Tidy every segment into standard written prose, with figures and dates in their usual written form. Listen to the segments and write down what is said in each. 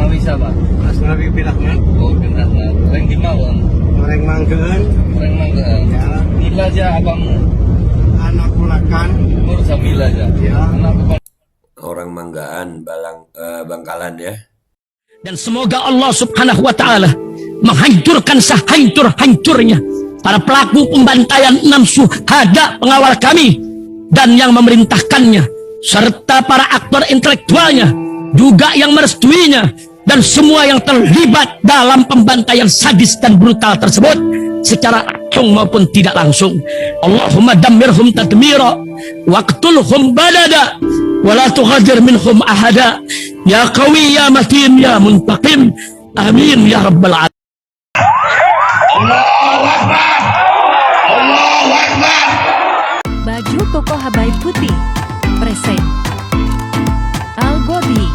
Asmawi siapa? Asmawi Pirahmat. Oh, Pirahmat. Orang di Mawang. Orang Manggeun. Orang Manggaan. Ya. Nila aja abangmu. Anak Pulakan. Nur Jamila aja. Ya. Anak Orang Manggaan, Bangkalan ya. Dan semoga Allah subhanahu wa ta'ala menghancurkan sehancur-hancurnya para pelaku pembantaian 6 syuhada pengawal kami dan yang memerintahkannya, serta para aktor intelektualnya juga yang merestuinya, dan semua yang terlibat dalam pembantaian sadis dan brutal tersebut secara langsung maupun tidak langsung. Allahumma dammirhum tadmira waqtulhum badada wala tughadir minhum ahada ya qawi ya matin ya muntaqim amin ya rabbal alamin. Baju koko Habaib Putih present Al Godi.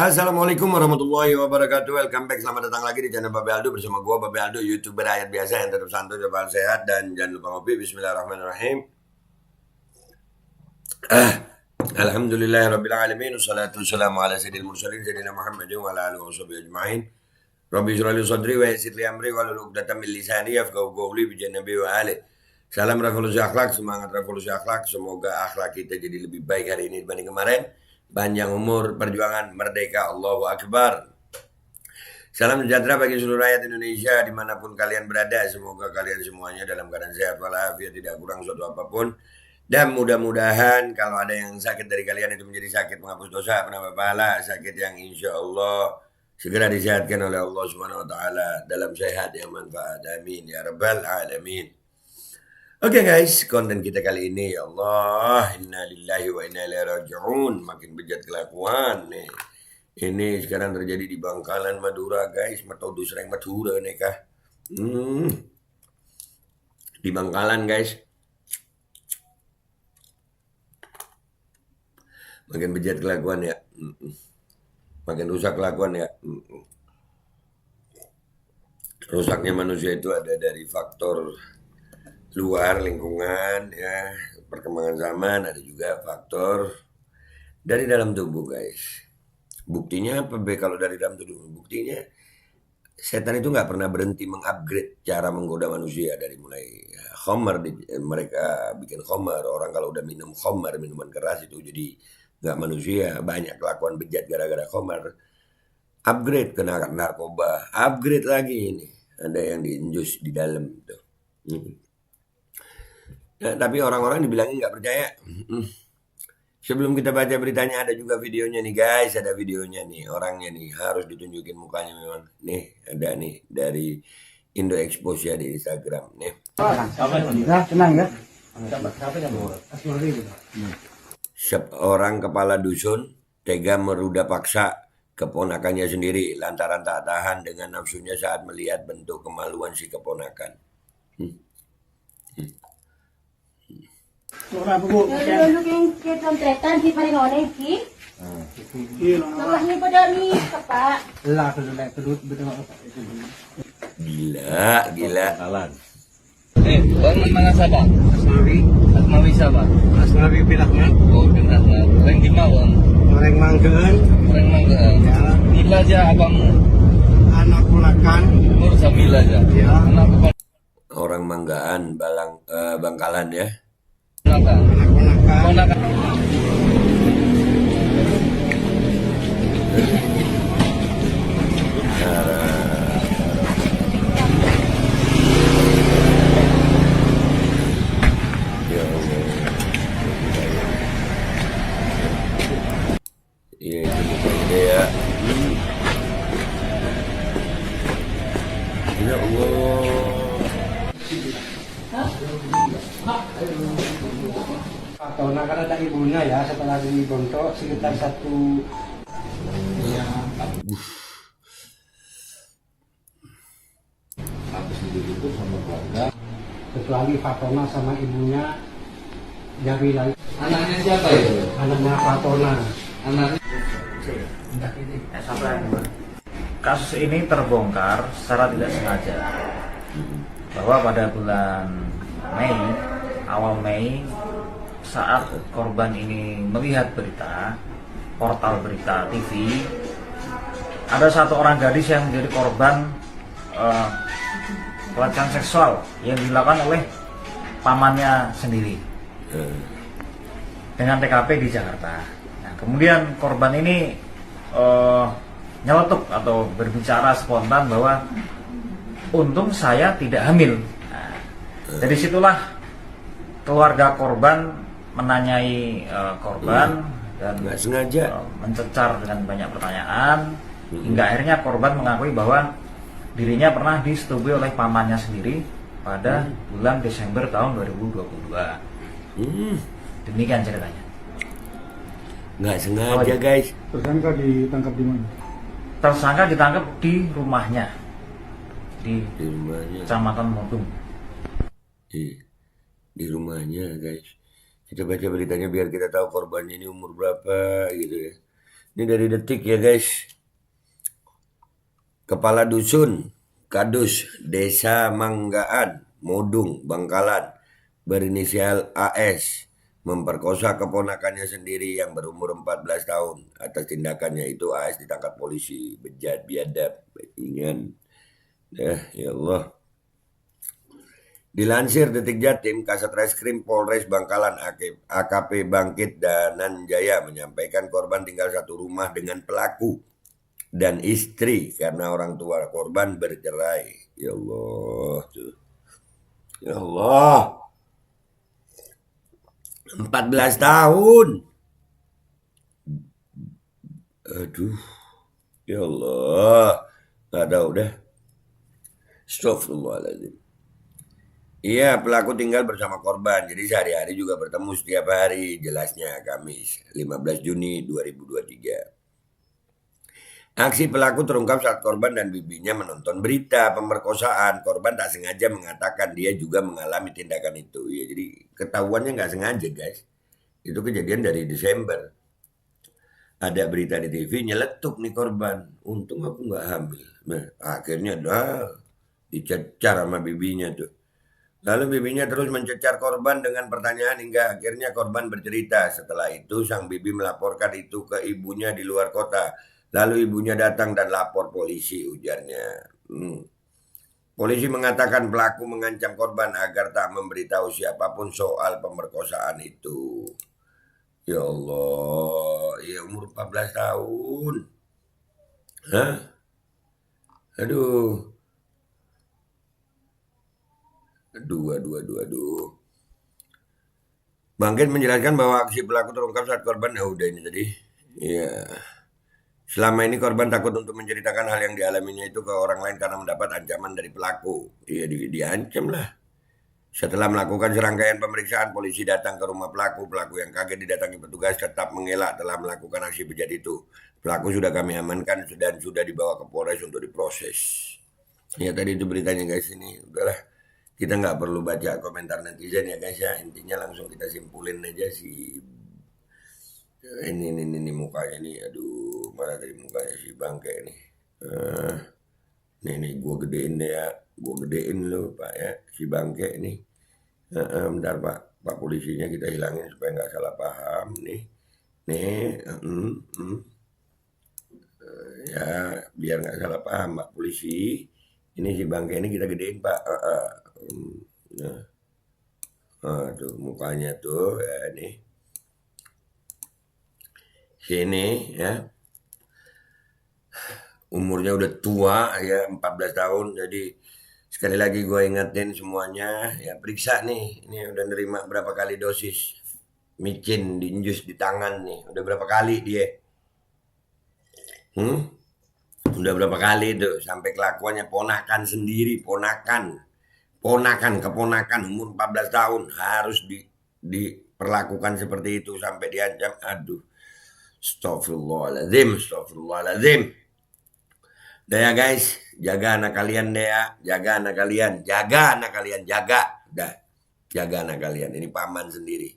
Assalamualaikum warahmatullahi wabarakatuh. Welcome back, selamat datang lagi di channel Babe Aldo bersama gua Babe Aldo, YouTuber rakyat biasa yang tetap santai, coba sehat, dan jangan lupa ngopi. Bismillahirrahmanirrahim. Alhamdulillahirabbil alamin, wassalatu wassalamu ala sayyidil mursalin sayyidina Muhammadin wa ala alihi washabihi ajmain. Rabbi shrah li sadri wa yassir li amri wahlul 'uqdatam min lisani yafqahu qawli bi janabi wa ali. Salam revolusi akhlak, semangat revolusi akhlak. Semoga akhlak kita jadi lebih baik hari ini dibanding kemarin. Panjang umur, perjuangan, merdeka, Allahu Akbar. Salam sejahtera bagi seluruh rakyat Indonesia dimanapun kalian berada. Semoga kalian semuanya dalam keadaan sehat walafiat, tidak kurang suatu apapun. Dan mudah-mudahan kalau ada yang sakit dari kalian itu menjadi sakit penghapus dosa, penambah pahala, sakit yang insya Allah segera disehatkan oleh Allah Subhanahu Wa Taala dalam sehat yang manfaat. Amin ya rabbal alamin. Oke guys, konten kita kali ini, ya Allah, inna lillahi wa inna ilaihi raji'un. Makin bejat kelakuan nih. Ini sekarang terjadi di Bangkalan, Madura guys. Metode serang Madura nih kah. Di Bangkalan guys. Makin bejat kelakuan ya. Makin rusak kelakuan ya. Rusaknya manusia itu ada dari faktor luar, lingkungan, ya, perkembangan zaman, ada juga faktor dari dalam tubuh guys. Buktinya apa be kalau dari dalam tubuh? Buktinya setan itu nggak pernah berhenti mengupgrade cara menggoda manusia, dari mulai khamar, mereka bikin khamar. Orang kalau udah minum khamar, minuman keras itu jadi nggak manusia. Banyak kelakuan bejat gara-gara khamar. Upgrade ke narkoba, upgrade lagi ini. Ada yang diinjus di dalam tuh. Nah, tapi orang-orang dibilangin nggak percaya. Sebelum kita baca beritanya, ada juga videonya nih guys. Ada videonya nih, orangnya nih harus ditunjukin mukanya memang. Nih ada nih dari Indo Expose ya di Instagram nih. Tenang ya. Seorang kepala dusun tega meruda paksa keponakannya sendiri lantaran tak tahan dengan nafsunya saat melihat bentuk kemaluan si keponakan. Dulu yung kontretan di paling oleh ki. Namanya pada ni kapa. Gila. orang mana siapa? Asmawi. Asmawi siapa? Asmawi Pirahmat. Oh, Pirahmat. Orang di Mawang. Orang Manggeun. Orang Manggaan. Ya. Nila aja abangmu. Anak Pulakan. Nur Jamila aja. Ya. Anak Orang Manggaan, Bangkalan ya. ponakan. Anak Pulakan. Ponakan. Ya Allah. Iya itu mukanya ya. Ya Allah. Karena ada ibunya ya, setelah dibontok sekitar 1 ya. itu sama keluarga. Kecuali Fatona sama ibunya Jamila. Anaknya siapa itu? Anaknya Fatona. Anaknya Kasus ini terbongkar secara tidak sengaja bahwa pada bulan Mei, awal Mei, saat korban ini melihat berita, portal berita TV, ada satu orang gadis yang menjadi korban pelecehan seksual yang dilakukan oleh pamannya sendiri dengan TKP di Jakarta. Nah, kemudian korban ini nyeletuk atau berbicara spontan bahwa untung saya tidak hamil. Nah, dari situlah keluarga korban menanyai korban dan Nggak sengaja. mencecar dengan banyak pertanyaan hingga akhirnya korban mengakui bahwa dirinya pernah disetujui oleh pamannya sendiri pada bulan Desember tahun 2022. Demikian ceritanya. Nggak sengaja guys. Tersangka ditangkap di mana? Tersangka ditangkap di rumahnya di Di rumahnya. Kecamatan Modung. Di rumahnya guys. Kita baca beritanya biar kita tahu korbannya ini umur berapa gitu ya. Ini dari Detik ya guys. Kepala Dusun Kadus Desa Manggaan Modung Bangkalan berinisial AS memperkosa keponakannya sendiri yang berumur 14 tahun. Atas tindakannya itu AS ditangkap polisi. Bejat biadab bajingan. Ya Allah. Dilansir Detik Jatim, Kasat Reskrim Polres Bangkalan AKP Bangkit Dananjaya menyampaikan korban tinggal satu rumah dengan pelaku dan istri karena orang tua korban bercerai. Ya Allah. Ya Allah. 14 tahun. Aduh. Ya Allah. Gak tahu dah. Astagfirullahaladzim. Iya, pelaku tinggal bersama korban. Jadi sehari-hari juga bertemu setiap hari. Jelasnya Kamis 15 Juni 2023. Aksi pelaku terungkap saat korban dan bibinya menonton berita pemerkosaan. Korban tak sengaja mengatakan dia juga mengalami tindakan itu. Ya, jadi ketahuannya nggak sengaja guys. Itu kejadian dari Desember. Ada berita di TV nyeletuk nih korban. Untung aku nggak hamil. Nah, akhirnya dicecar sama bibinya tuh. Lalu bibinya terus mencecar korban dengan pertanyaan hingga akhirnya korban bercerita. Setelah itu sang bibi melaporkan itu ke ibunya di luar kota. Lalu ibunya datang dan lapor polisi, ujarnya. Polisi mengatakan pelaku mengancam korban agar tak memberitahu siapapun soal pemerkosaan itu. Ya Allah, ya umur 14 tahun. Hah? Aduh. Aduh. Bangkit menjelaskan bahwa aksi pelaku terungkap saat korban, udah ini tadi. Iya. Selama ini korban takut untuk menceritakan hal yang dialaminya itu ke orang lain karena mendapat ancaman dari pelaku. Iya, diancam lah. Setelah melakukan serangkaian pemeriksaan, polisi datang ke rumah pelaku. Pelaku yang kaget didatangi petugas tetap mengelak telah melakukan aksi bejat itu. Pelaku sudah kami amankan dan sudah dibawa ke Polres untuk diproses. Ya tadi itu beritanya guys, ini udahlah. Kita nggak perlu baca komentar netizen ya guys ya. Intinya langsung kita simpulin aja si ini mukanya nih. Aduh, mana tadi mukanya si bangke nih. Nih gue gedein deh ya. Gue gedein lo Pak ya. Si bangke nih. Bentar Pak polisinya kita hilangin supaya nggak salah paham nih. Ya biar nggak salah paham Pak polisi. Ini si bangke ini kita gedein Pak. Tuh mukanya tuh ya nih. Sini ya. Umurnya udah tua ya 14 tahun. Jadi sekali lagi gue ingetin semuanya ya periksa nih. Ini udah nerima berapa kali dosis micin diinjus di tangan nih. Udah berapa kali dia? Udah berapa kali tuh sampai kelakuannya ponakan sendiri, keponakan umur 14 tahun harus diperlakukan seperti itu sampai diancam. Aduh. Astagfirullahaladzim. Udah ya guys, jaga anak kalian deh ya. Jaga anak kalian, jaga anak kalian, jaga. Udah, jaga anak kalian. Ini paman sendiri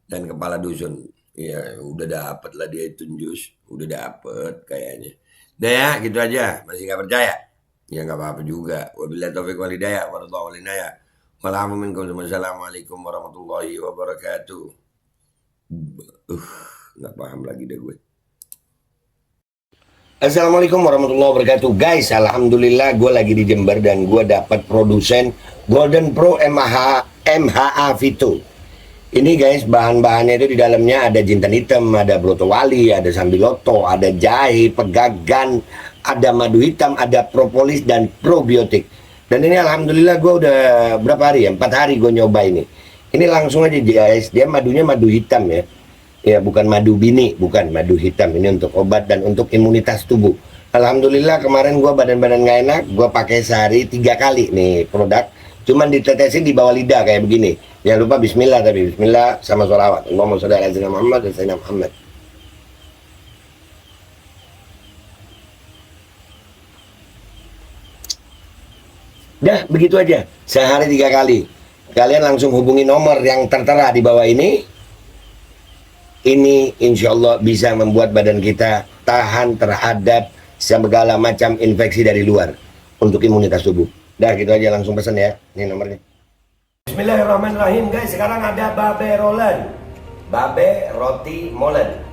dan kepala dusun. Ya udah dapet lah dia itu jus, udah dapet kayaknya. Udah ya, gitu aja. Masih nggak percaya? Ya nggak apa-apa juga. Wabillahi taufiq wal hidayah. Wassalamualaikum warahmatullahi wabarakatuh. Nggak paham lagi deh gue. Assalamualaikum warahmatullahi wabarakatuh. Guys, alhamdulillah gue lagi di Jember dan gue dapat produsen Golden Pro MHA Vito. Ini guys, bahan-bahannya itu di dalamnya ada jintan hitam, ada broto wali, ada sambiloto, ada jahe, pegagan, ada madu hitam, ada propolis dan probiotik. Dan ini alhamdulillah gue udah berapa hari ya? 4 hari gue nyoba ini. Ini langsung aja guys, dia madunya madu hitam ya. Ya bukan madu bini, bukan madu hitam. Ini untuk obat dan untuk imunitas tubuh. Alhamdulillah kemarin gue badan-badan gak enak, gue pakai sehari 3 kali nih produk. Cuman ditetesin di bawah lidah kayak begini. Jangan lupa bismillah, tapi bismillah sama sholawat. Allahumma sholli ala sayyidina Muhammad dan sayyidina Muhammad. Dah begitu aja, sehari 3 kali. Kalian langsung hubungi nomor yang tertera di bawah ini. Ini insya Allah bisa membuat badan kita tahan terhadap segala macam infeksi dari luar untuk imunitas tubuh. Dah gitu aja, langsung pesan ya. Ini nomornya. Bismillahirrahmanirrahim guys. Sekarang ada babe rolen, babe roti molen.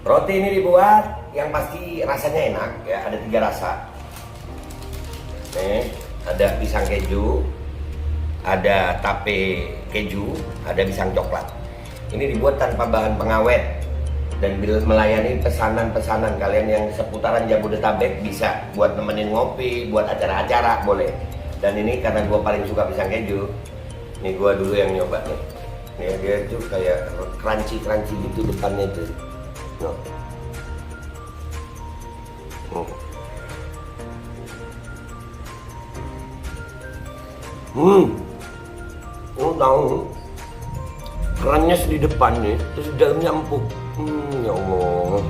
Roti ini dibuat yang pasti rasanya enak ya. Ada 3 rasa. Nih, ada pisang keju, ada tape keju, ada pisang coklat. Ini dibuat tanpa bahan pengawet dan melayani pesanan-pesanan kalian yang seputaran Jabodetabek, bisa buat nemenin ngopi, buat acara-acara boleh. Dan ini karena gue paling suka pisang keju, ini gue dulu yang nyoba nih. Nih dia tuh kayak crunchy gitu depannya tuh. Tahu kerannya di depan nih, terus di dalamnya empuk. Ya Allah.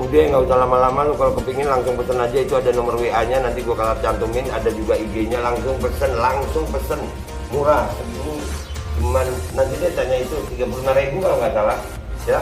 Udah nggak usah lama-lama, lu kalau kepingin langsung pesen aja, itu ada nomor WA-nya, nanti gua kalau cantumin, ada juga IG-nya, langsung pesen, murah. Cuman nanti dia tanya itu 35.000 kalau nggak salah, ya.